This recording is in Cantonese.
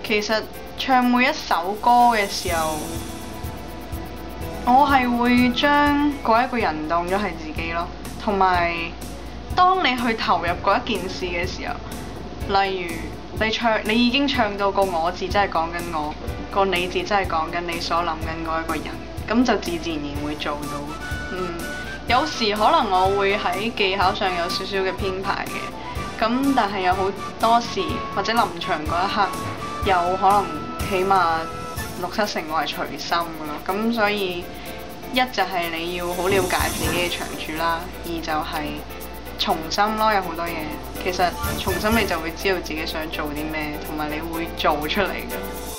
其實唱每一首歌嘅時候，我係會將嗰一個人當咗係自己咯，同埋當你去投入嗰一件事嘅時候，例如你已經唱到個我字真係講緊我，個你字真係講緊你所諗緊嗰一個人，咁就自然而然會做到。有時可能我會喺技巧上有少少嘅編排嘅，咁但係有好多時或者臨場嗰一刻，有可能起碼6、7成我係隨心嘅咯，咁所以一就係你要好了解自己嘅長處啦，二就係從心咯，有好多嘢其實從心你就會知道自己想做啲咩，同埋你會做出嚟嘅。